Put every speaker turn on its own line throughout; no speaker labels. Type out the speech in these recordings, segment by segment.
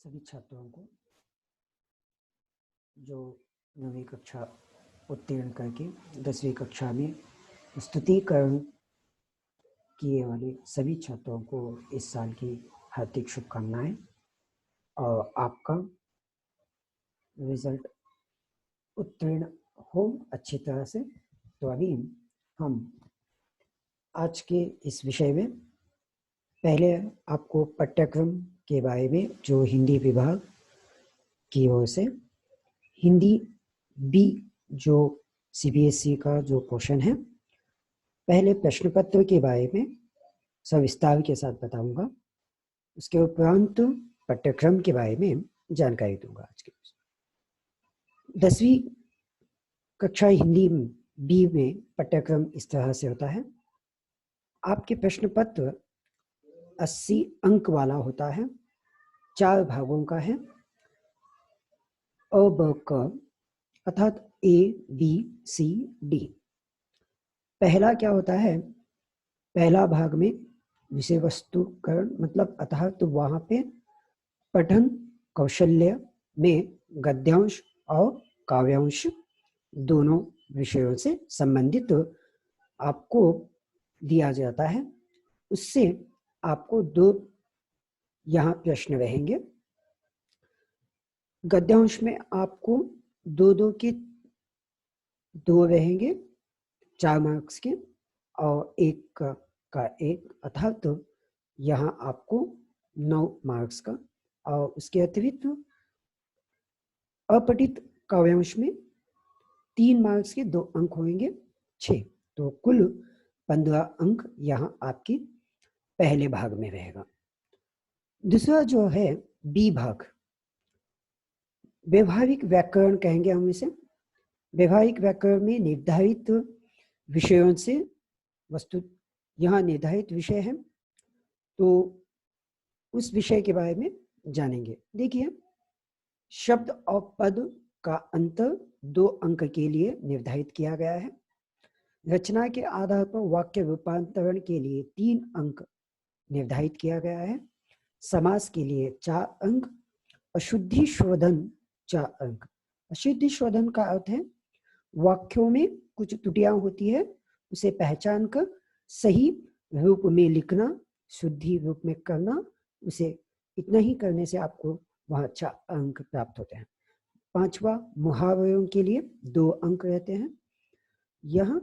सभी छात्रों को जो 9वीं कक्षा उत्तीर्ण करके 10वीं कक्षा में स्तुतिकरण किए वाले सभी छात्रों को इस साल की हार्दिक शुभकामनाएं। और आपका रिजल्ट उत्तीर्ण हो अच्छी तरह से। तो अभी हम आज के इस विषय में पहले आपको पाठ्यक्रम के बारे में जो हिंदी विभाग की ओर से हिंदी बी जो सीबीएसई का जो पोर्शन है, पहले प्रश्न पत्र के बारे में सविस्तार के साथ बताऊंगा। उसके उपरांत पाठ्यक्रम के बारे में जानकारी दूंगा। आज के 10वीं कक्षा हिंदी बी में पाठ्यक्रम इस तरह से होता है। आपके प्रश्न पत्र 80 अंक वाला होता है, 4 भागों का है। अ ब क अर्थात ए बी सी डी। पहला क्या होता है, पहला भाग में विषय वस्तुकरण मतलब अतः तो वहां पे पठन कौशल्य में गद्यांश और काव्यांश दोनों विषयों से संबंधित आपको दिया जाता है। उससे आपको 2 यहाँ प्रश्न रहेंगे। गद्यांश में आपको 2 के 2 रहेंगे 4 मार्क्स के और 1 का 1, अर्थात तो यहाँ आपको 9 मार्क्स का। और उसके अतिरिक्त अपठित काव्यांश में 3 मार्क्स के 2 अंक होंगे, 6। तो कुल 15 अंक यहाँ आपकी पहले भाग में रहेगा। दूसरा जो है बी भाग, व्यवहारिक व्याकरण कहेंगे हम इसे। व्यवहारिक व्याकरण में निर्धारित विषयों से वस्तु यहाँ निर्धारित विषय है, तो उस विषय के बारे में जानेंगे। देखिए, शब्द और पद का अंतर 2 अंक के लिए निर्धारित किया गया है। रचना के आधार पर वाक्य रूपांतरण के लिए 3 अंक निर्धारित किया गया है। समास के लिए 4 अंक, अशुद्धि शोधन 4 अंक। अशुद्धि शोधन का अर्थ है वाक्यों में कुछ त्रुटियां होती है, उसे पहचान कर सही रूप में लिखना, शुद्धि रूप में करना। उसे इतना ही करने से आपको वहाँ 4 अंक प्राप्त होते हैं। 5वां मुहावरों के लिए 2 अंक रहते हैं, यह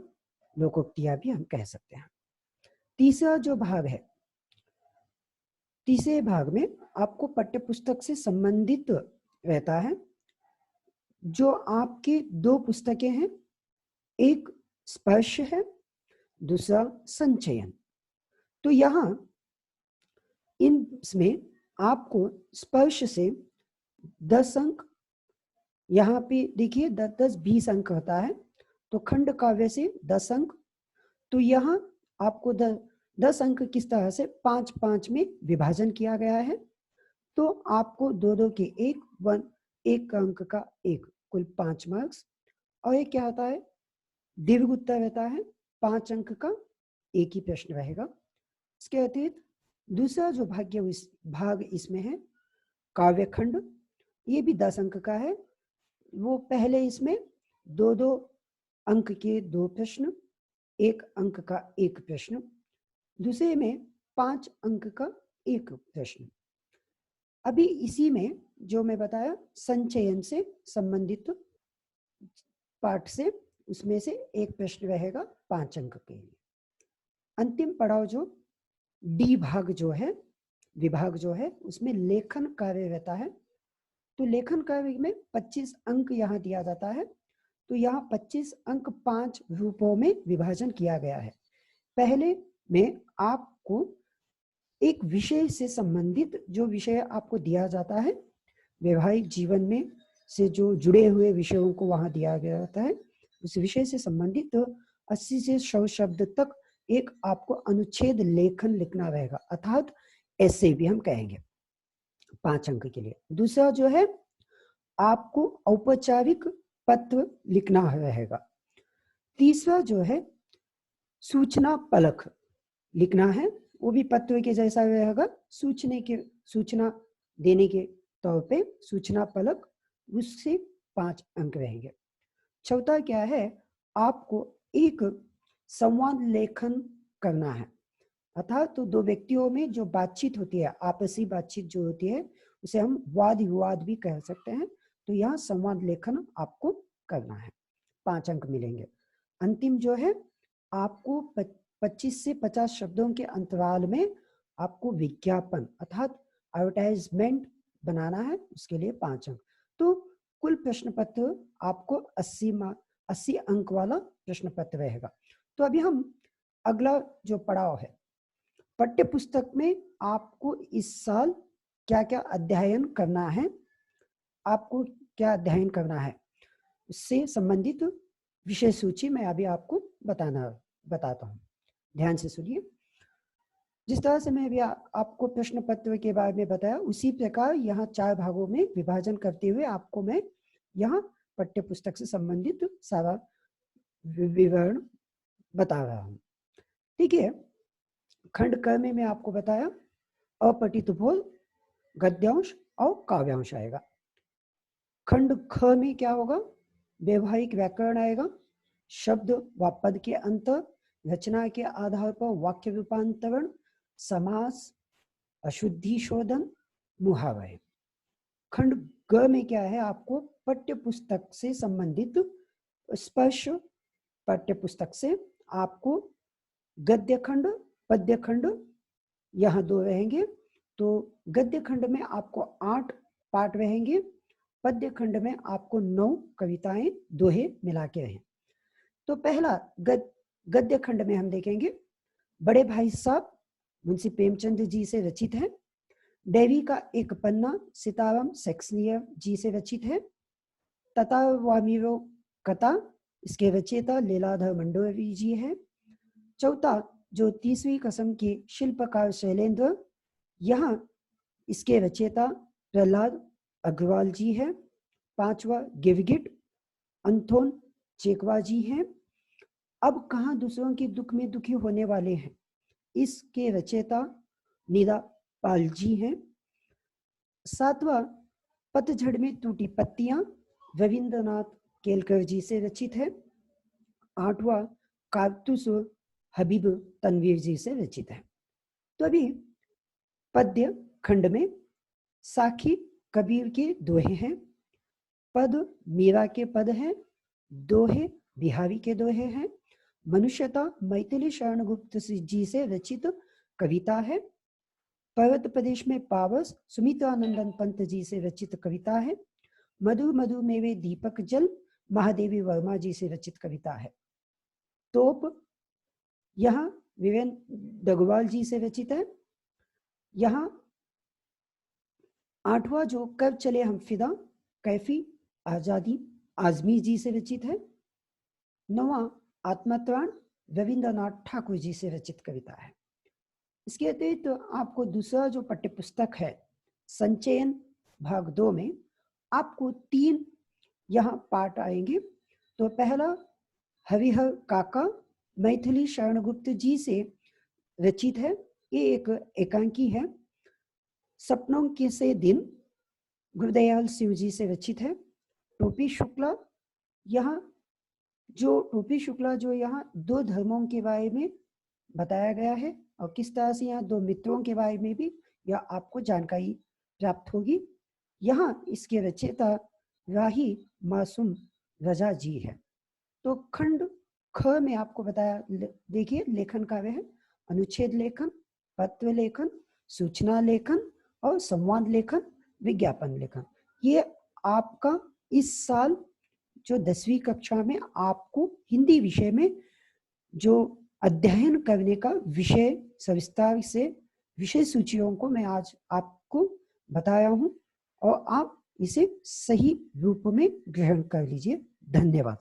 लोकोक्तियां भी हम कह सकते हैं। तीसरा जो भाग है, तीसरे भाग में आपको पाठ्यपुस्तक से संबंधित रहता है। जो आपकी 2 पुस्तकें हैं, एक स्पर्श है, दूसरा संचयन। तो यहाँ इसमें आपको स्पर्श से 10 अंक, यहाँ पे देखिए 10-20 अंक होता है, तो खंड काव्य से 10 अंक। तो यहाँ आपको 10 अंक किस तरह से 5-5 में विभाजन किया गया है। तो आपको 2-2 के 1 अंक का 1, कुल 5 मार्क्स। और ये क्या होता है, दीर्घ उत्तर रहता है, 5 अंक का 1 ही प्रश्न रहेगा। इसके अतिरिक्त दूसरा जो भाग इसमें है काव्य खंड, ये भी 10 अंक का है। वो पहले इसमें 2-2 अंक के 2 प्रश्न, 1 अंक का 1 प्रश्न, दूसरे में 5 अंक का 1 प्रश्न। अभी इसी में जो मैं बताया संचयन से संबंधित पाठ से, उसमें से 1 प्रश्न रहेगा 5 अंक के लिए। अंतिम पड़ाव जो डी भाग जो है, विभाग जो है, उसमें लेखन कार्य रहता है। तो लेखन कार्य में 25 अंक यहाँ दिया जाता है। तो यहाँ 25 अंक 5 रूपों में विभाजन किया गया है। पहले में आपको एक विषय से संबंधित जो विषय आपको दिया जाता है, व्यवहारिक जीवन में से जो जुड़े हुए विषयों को वहां दिया गया जाता है, उस विषय से संबंधित 80 से 100 शब्द तक एक आपको अनुच्छेद लेखन लिखना रहेगा, अर्थात ऐसे भी हम कहेंगे 5 अंक के लिए। दूसरा जो है आपको औपचारिक पत्र लिखना रहेगा। तीसरा जो है सूचना पलक लिखना है, वो भी पत्र के जैसा रहेगा, सूचना देने के तौर पे सूचना फलक, उससे 5 अंक रहेंगे। चौथा क्या है, आपको एक संवाद लेखन करना है, अर्थात तो दो व्यक्तियों में जो बातचीत होती है, आपसी बातचीत जो होती है, उसे हम वाद विवाद भी कह सकते हैं। तो यहाँ संवाद लेखन आपको करना है, 5 अंक मिलेंगे। अंतिम जो है, आपको 25 से 50 शब्दों के अंतराल में आपको विज्ञापन अर्थात एडवर्टाइजमेंट बनाना है, उसके लिए 5 अंक। तो कुल प्रश्न पत्र आपको 80 अंक वाला प्रश्न पत्र रहेगा। तो अभी हम अगला जो पड़ाव है, पाठ्य पुस्तक में आपको इस साल क्या क्या अध्ययन करना है, आपको क्या अध्ययन करना है, इससे संबंधित विषय सूची मैं अभी आपको बताता हूँ। ध्यान से सुनिए। जिस तरह से मैं अभी आपको प्रश्न पत्र के बारे में बताया, उसी प्रकार यहाँ 4 भागों में विभाजन करते हुए आपको मैं यहाँ पाठ्य पुस्तक से संबंधित सारा विवरण बता रहा हूँ। ठीक है। खंड क में मैं आपको बताया अपठित बोल, गद्यांश और काव्यांश आएगा। खंड ख में क्या होगा, व्यवहारिक व्याकरण आएगा, शब्द व पद के अंतर, रचना के आधार पर वाक्य रूपांतरण, समास, अशुद्धि शोधन, मुहावरे। खंड ग में क्या है, आपको पाठ्य पुस्तक से संबंधित स्पर्श, पाठ्य पुस्तक से आपको गद्य खंड, पद्य खंड, यहाँ 2 रहेंगे। तो गद्य खंड में आपको 8 पाठ रहेंगे, पद्य खंड में आपको 9 कविताएं, दोहे मिला के रहें। तो पहला गद्य खंड में हम देखेंगे, बड़े भाई साहब मुंशी प्रेमचंद जी से रचित है। डेवी का एक पन्ना सीताराम शेक्सपियर जी से रचित है। तथावामिरो कथा, इसके रचयिता लीलाधर मंडोवी जी है। चौथा जो 30वीं कसम के शिल्पकार शैलेंद्र, यहाँ इसके रचयिता प्रहलाद अग्रवाल जी है। 5वां गिवगिट, अंथोन चेकवा जी हैं। अब कहाँ दूसरों के दुख में दुखी होने वाले हैं, इसके रचयिता नीरा पाल जी हैं। 7वां पतझड़ में टूटी पत्तियां, रविंद्रनाथ केलकर जी से रचित है। 8वां कारतूस हबीब तनवीर जी से रचित है। तो अभी पद्य खंड में साखी कबीर के दोहे हैं, पद मीरा के पद हैं, दोहे बिहारी के दोहे हैं, मनुष्यता मैथिली शरण गुप्त जी से रचित कविता है, पर्वत प्रदेश में पावस सुमित्रानंदन पंत जी से रचित कविता है, मधु मधु मेवे दीपक जल महादेवी वर्मा जी से रचित कविता है। तोप यहाँ विवेक डगवाल जी से रचित है। यहाँ 8वां जो कब चले हम फिदा, कैफी आजादी आजमी जी से रचित है। 9वां आत्मत्राण रविंद्रनाथ ठाकुर जी से रचित कविता है। इसके अतिरिक्त आपको दूसरा जो पाठ्यपुस्तक है, संचयन भाग 2 में आपको 3 यहाँ पाठ आएंगे। तो पहला हरिहर काका मैथिली शरणगुप्त जी से रचित है, ये एक एकांकी है। सपनों के से दिन गुरुदयाल सिंह जी से रचित है। टोपी शुक्ला, यहाँ जो टोपी शुक्ला जो यहाँ 2 धर्मों के बारे में बताया गया है और किस तरह से यहाँ 2 मित्रों के बारे में भी यह आपको जानकारी प्राप्त होगी। यहाँ इसके रचयिता राही मासूम रजा जी है। तो खंड ख में आपको बताया, देखिए लेखन कार्य है अनुच्छेद लेखन, पत्र लेखन, सूचना लेखन और संवाद लेखन, विज्ञापन लेखन। ये आपका इस साल जो 10वीं कक्षा में आपको हिंदी विषय में जो अध्ययन करने का विषय सविस्तार से विषय सूचियों को मैं आज आपको बताया हूं और आप इसे सही रूप में ग्रहण कर लीजिए। धन्यवाद।